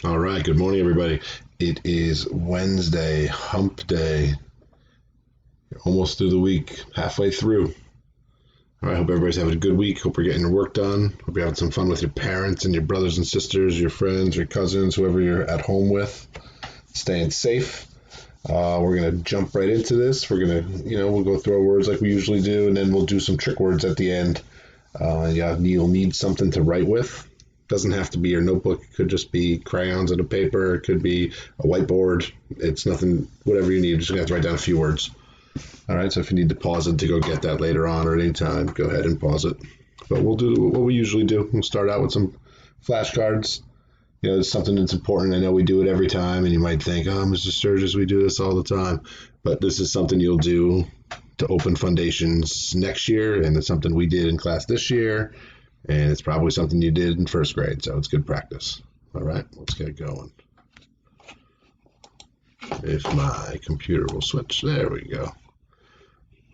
All right, good morning, everybody. It is Wednesday, hump day. You're almost through the week, halfway through. All right, hope everybody's having a good week. Hope you're getting your work done. Hope you're having some fun with your parents and your brothers and sisters, your friends, your cousins, whoever you're at home with. Staying safe. We're going to jump right into this. We're going to, we'll go through our words like we usually do, and then we'll do some trick words at the end. You'll need something to write with. Doesn't have to be your notebook. It could just be crayons and a paper. It could be a whiteboard. It's nothing, whatever you need. You're just going to have to write down a few words. All right, so if you need to pause it to go get that later on or anytime, go ahead and pause it. But we'll do what we usually do. We'll start out with some flashcards. It's something that's important. I know we do it every time, and you might think, oh, Mr. Sturgis, we do this all the time. But this is something you'll do to open foundations next year, and it's something we did in class this year, and it's probably something you did in first grade, so it's good practice. All right, let's get going. If my computer will switch, there we go.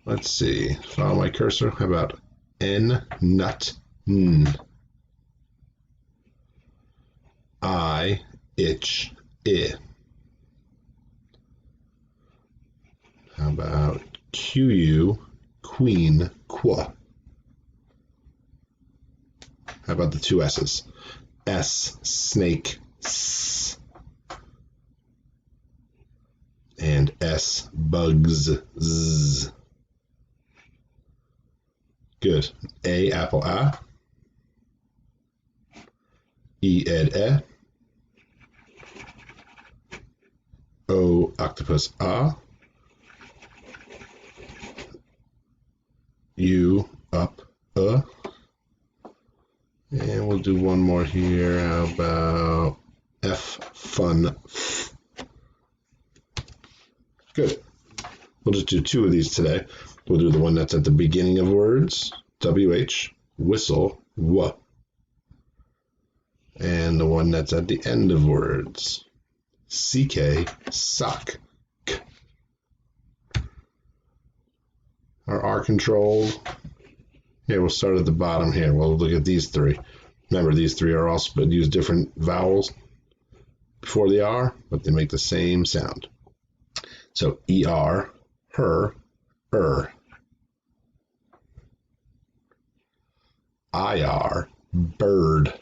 Let's see, follow my cursor. How about N, nut, N? I, itch, I. How about QU, queen, qua? How about the two S's? S, snake, S. And S, bugs, Z. Good. A, apple, A. E, ed, E. O, octopus, A. U, up, And we'll do one more here. How about F, fun, F. Good. We'll just do two of these today. We'll do the one that's at the beginning of words, WH, whistle, W. And the one that's at the end of words, CK, sock, K. Our R control. Here, we'll start at the bottom here. We'll look at these three. Remember, these three are all use different vowels before the R, but they make the same sound. So ER, her, IR, bird,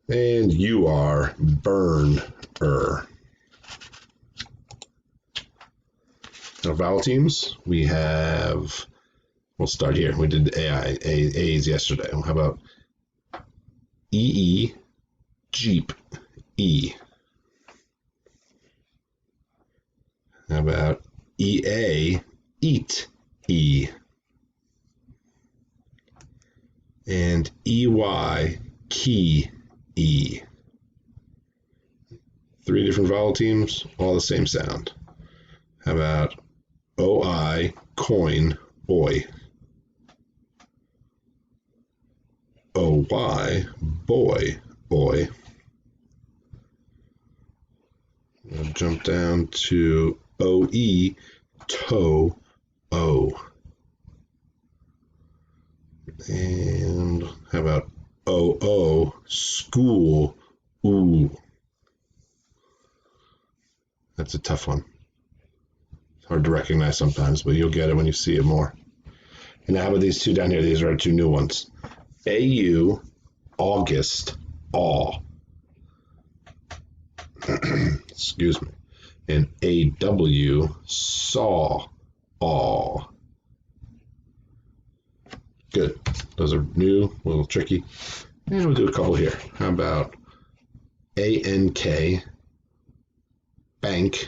and UR, burn, Now, vowel teams, we have, we'll start here. We did A's yesterday. How about EE, Jeep, E? How about EA, eat, E? And EY, key, E. Three different vowel teams, all the same sound. How about OI, coin, oi? OY, boy, oi? We'll jump down to OE, toe, O. And how about OO, school, ooh? That's a tough one. It's hard to recognize sometimes, but you'll get it when you see it more. And now how about these two down here? These are our two new ones. AU, August, aw. Excuse me. And AW, saw, aw. Good. Those are new, a little tricky. And we'll do a couple here. How about ANK, bank,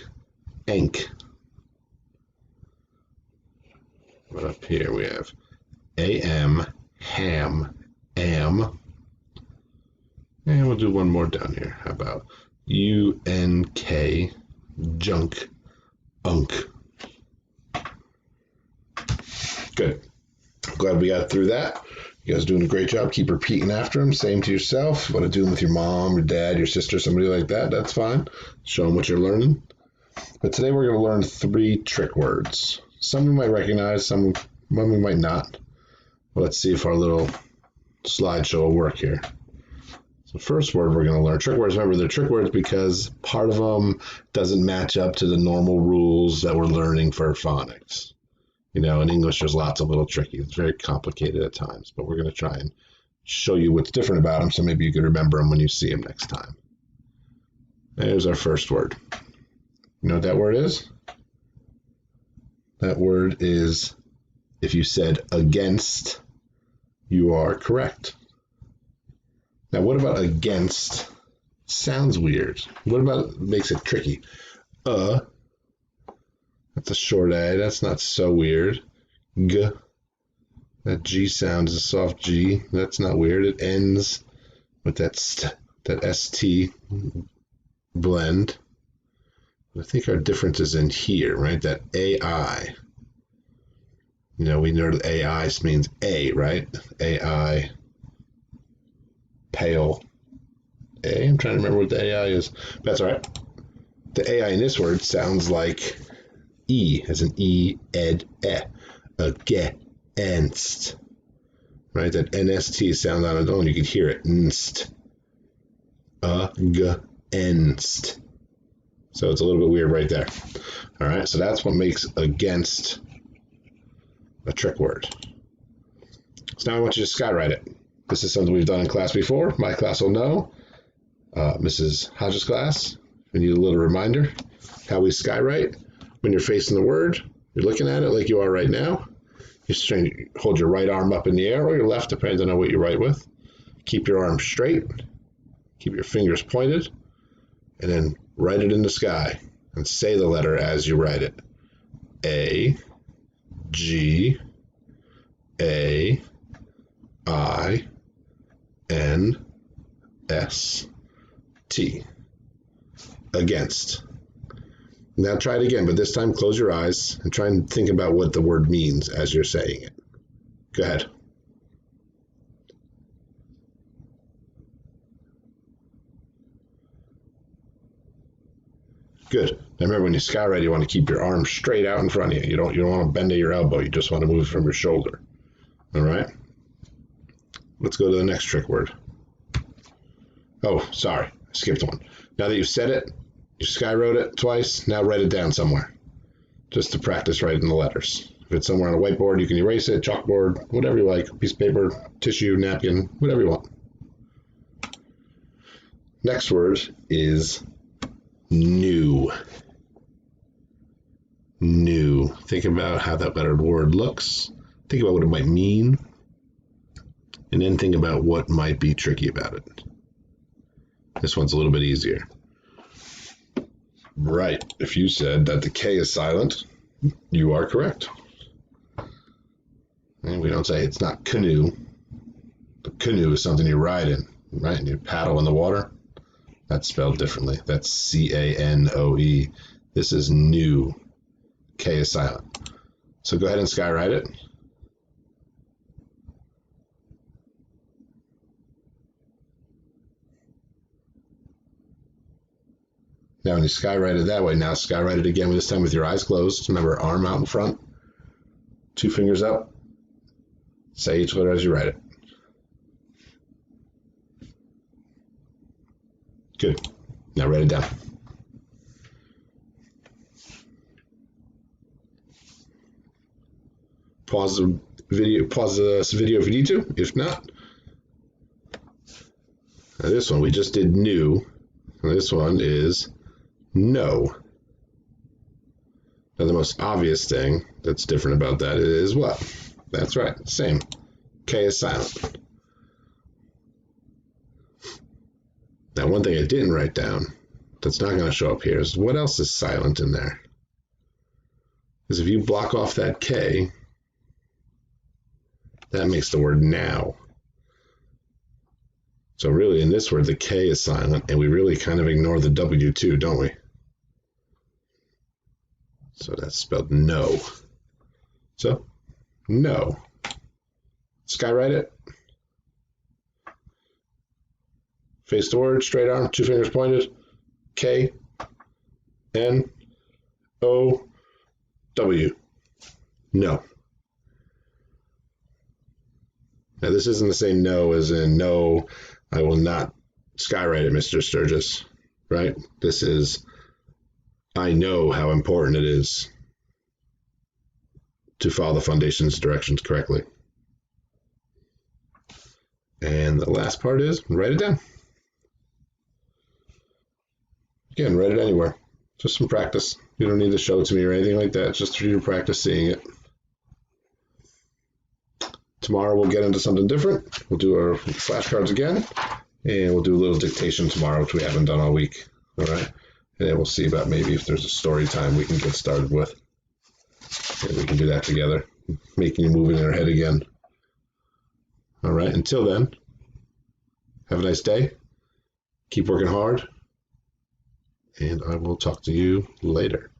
ank? Right up here we have AM, ham, am. And we'll do one more down here. How about UNK, junk, unk? Good. Glad we got through that. You guys are doing a great job. Keep repeating after them. Same to yourself. You want to do them with your mom, your dad, your sister, somebody like that, that's fine. Show them what you're learning. But today we're going to learn 3 trick words. Some we might recognize, some we might not. But let's see if our little slideshow will work here. The first word we're going to learn, trick words. Remember, they're trick words because part of them doesn't match up to the normal rules that we're learning for phonics. You know, in English, there's lots of little tricky. It's very complicated at times, but we're going to try and show you what's different about them so maybe you can remember them when you see them next time. There's our first word. You know what that word is? That word is, if you said against, you are correct. Now, what about against? Sounds weird. What about makes it tricky? That's a short A. That's not so weird. G. That G sound is a soft G. That's not weird. It ends with that ST blend. I think our difference is in here, right? That AI. You know, we know that AI means A, right? AI. Pale. A. I'm trying to remember what the AI is. That's all right. The AI in this word sounds like E, as an E, ed, E. Against. Right? That NST sound on its own. You can hear it. Nst. Against. So it's a little bit weird right there. All right. So that's what makes against a trick word. So now I want you to skywrite it. This is something we've done in class before. My class will know. Mrs. Hodges' class, we need a little reminder how we skywrite. When you're facing the word, you're looking at it like you are right now. You're trying to hold your right arm up in the air or your left, depending on what you write with. Keep your arm straight. Keep your fingers pointed. And then write it in the sky and say the letter as you write it. A, G, A, I, N, S, T. Against. Now try it again, but this time close your eyes and try and think about what the word means as you're saying it. Go ahead. Good. Now remember, when you skywrite, you want to keep your arm straight out in front of you. You don't want to bend at your elbow. You just want to move from your shoulder. All right? Let's go to the next trick word. Oh, sorry. I skipped one. Now that you've said it, you skywrote it twice, now write it down somewhere. Just to practice writing the letters. If it's somewhere on a whiteboard, you can erase it, chalkboard, whatever you like. Piece of paper, tissue, napkin, whatever you want. Next word is new. New. Think about how that letter word looks. Think about what it might mean. And then think about what might be tricky about it. This one's a little bit easier. Right. If you said that the K is silent, you are correct. And we don't say it's not canoe. The canoe is something you ride in, right? And you paddle in the water. That's spelled differently. That's C-A-N-O-E. This is new. K is silent. So go ahead and skywrite it. Now, when you skywrite it that way, now skywrite it again, this time with your eyes closed. Remember, arm out in front, 2 fingers up. Say each letter as you write it. Good. Now write it down. Pause the video if you need to. If not, now this one we just did new. This one is no. Now the most obvious thing that's different about that is what? That's right, same. K is silent. Now one thing I didn't write down that's not going to show up here is what else is silent in there? Because if you block off that K, that makes the word now. So really in this word the K is silent and we really kind of ignore the W too, don't we? So that's spelled no. So, no. Skywrite it. Face the word, straight arm, 2 fingers pointed. K, N, O, W. No. Now this isn't the same no as in no, I will not skywrite it, Mr. Sturgis, right? I know how important it is to follow the foundation's directions correctly. And the last part is write it down. Again, write it anywhere. Just some practice. You don't need to show it to me or anything like that. Just for you to practice seeing it. Tomorrow we'll get into something different. We'll do our flashcards again. And we'll do a little dictation tomorrow, which we haven't done all week. All right. And then we'll see about maybe if there's a story time we can get started with. And we can do that together. Making you move in your head again. All right. Until then, have a nice day. Keep working hard. And I will talk to you later.